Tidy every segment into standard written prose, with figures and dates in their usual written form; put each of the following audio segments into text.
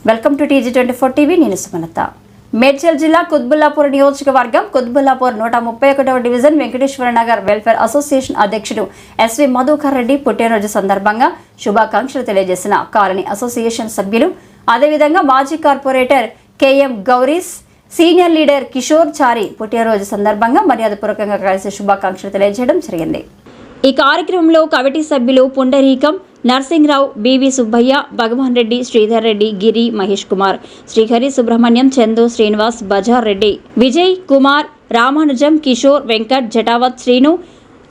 Welcome to TG24 TV. నేను సుమలత. మేడ్చల్ జిల్లా కుత్బుల్లాపూర్ నియోజకవర్గం కుత్బుల్లాపూర్ 131వ division Venkateshwara Nagar welfare association అధ్యక్షుడు SV మధుకర్ రెడ్డి పుట్టినరోజు సందర్భంగా శుభాకాంక్షలు తెలియజేసిన కాలనీ అసోసియేషన్ సభ్యులు, అదేవిధంగా మాజీ corporator KM Gouris, senior leader Kishore Chari పుట్టినరోజు సందర్భంగా మర్యాదపూర్వకంగా కలిసి శుభాకాంక్షలు తెలియజేయడం జరిగింది. ఈ కార్యక్రమంలో కమిటీ సభ్యులు పుండరీకం, నర్సింగ్రావు, BV సుబ్బయ్య, భగవాన్ రెడ్డి, శ్రీధర్ రెడ్డి, గిరి, మహేష్ కుమార్, శ్రీహరి, సుబ్రహ్మణ్యం, చందు, శ్రీనివాస్, బజార్ రెడ్డి, విజయ్ కుమార్, రామానుజం, కిషోర్, వెంకట్, జటావత్, శ్రీను,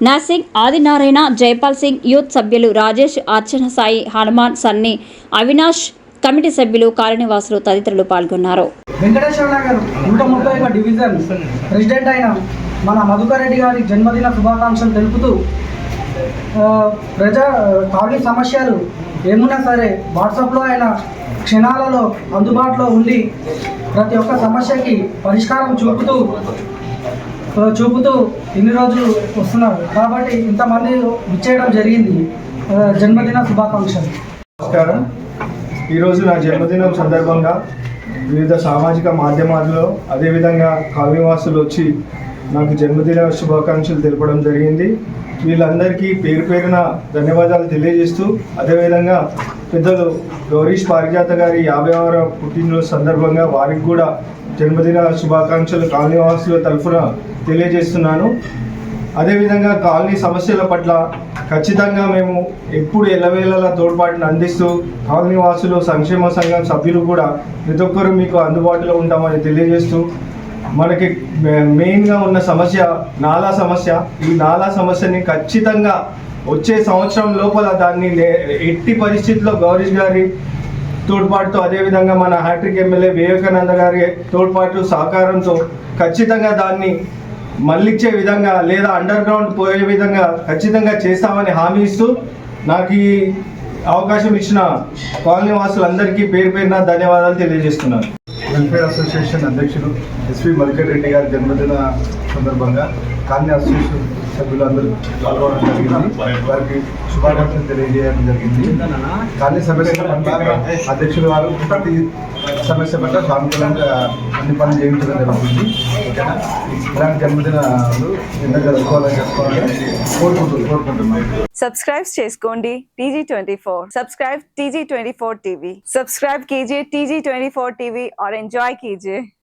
నర్సింగ్, ఆదినారాయణ, జైపాల్ సింగ్, యూత్ సభ్యులు రాజేష్, అర్చన సాయి, హనుమాన్, సన్నీ, అవినాష్, కమిటీ సభ్యులు, కాలనీవాసులు తదితరులు పాల్గొన్నారు. వెంకటేశ్వర నగర్ 131వ డివిజన్ ప్రెసిడెంట్ అయిన మన మధుకర్ రెడ్డి గారి జన్మదిన శుభాకాంక్షలు తెలుపుతూ కాలనీ సమస్యలు ఏమున్నా సరే వాట్సాప్లో ఆయన క్షణాలలో అందుబాటులో ఉండి ప్రతి ఒక్క సమస్యకి పరిష్కారం చూపుతూ ఇన్ని రోజులు వస్తున్నారు. కాబట్టి ఇంతమంది విచ్చేయడం జరిగింది. జన్మదిన శుభాకాంక్షలు. నమస్కారం. ఈరోజు నా జన్మదినం సందర్భంగా వివిధ సామాజిక మాధ్యమాల్లో అదేవిధంగా కాలనీవాసులు వచ్చి నాకు జన్మదిన శుభాకాంక్షలు తెలపడం జరిగింది. వీళ్ళందరికీ పేరు పేరున ధన్యవాదాలు తెలియజేస్తూ, అదేవిధంగా పెద్దలు గౌరీష్ పారిజాత గారి 50వ పుట్టినరోజు సందర్భంగా వారికి కూడా జన్మదిన శుభాకాంక్షలు కాలనీవాసుల తరఫున తెలియజేస్తున్నాను. అదేవిధంగా కాలనీ సమస్యల పట్ల ఖచ్చితంగా మేము ఎప్పుడు ఎల్లవేళలా తోడ్పాటును అందిస్తూ కాలనీవాసులు సంక్షేమ సంఘం సభ్యులు కూడా ప్రతి ఒక్కరూ మీకు అందుబాటులో ఉంటామని తెలియజేస్తూ, మనకి మెయిన్గా ఉన్న సమస్య నాలా సమస్య. ఈ నాలా సమస్యని ఖచ్చితంగా వచ్చే సంవత్సరం లోపల దాన్ని ఎట్టి పరిస్థితుల్లో గౌరీష్ గారి తోడ్పాటుతో, అదేవిధంగా మన హ్యాట్రిక్ ఎమ్మెల్యే వివేకానంద గారి తోడ్పాటు సహకారంతో ఖచ్చితంగా దాన్ని మళ్ళిచ్చే విధంగా లేదా అండర్ గ్రౌండ్ పోయే విధంగా ఖచ్చితంగా చేస్తామని హామీ ఇస్తూ, నాకు ఈ అవకాశం ఇచ్చిన కాలనీ వాసులందరికీ పేరు పేరున ధన్యవాదాలు తెలియజేస్తున్నాను. వెల్ఫేర్ అసోసియేషన్ అధ్యక్షుడు SV మధుకర్ రెడ్డి గారి జన్మదిన సందర్భంగా కాలనీ అసోసియేషన్ సభ్యులందరూ పాల్గొనడం జరిగింది. వారికి శుభాకాంక్షలు తెలియజేయడం జరిగింది. కాలనీ సమస్యల పట్ల అధ్యక్షులు వారు ప్రతి సమస్య పట్ల సానుకూలంగా అన్ని పనులు చేయించడం జరుగుతుంది. ఇలాంటి జన్మదినాలు ఎన్నో జరుపుకోవాలని కోరుకుంటున్నాను. సబ్స్క్రైబ్ చేసుకోండి TG24. Subscribe TG24 TV. Subscribe कीजिए TG24 TV और एंजॉय कीजिए.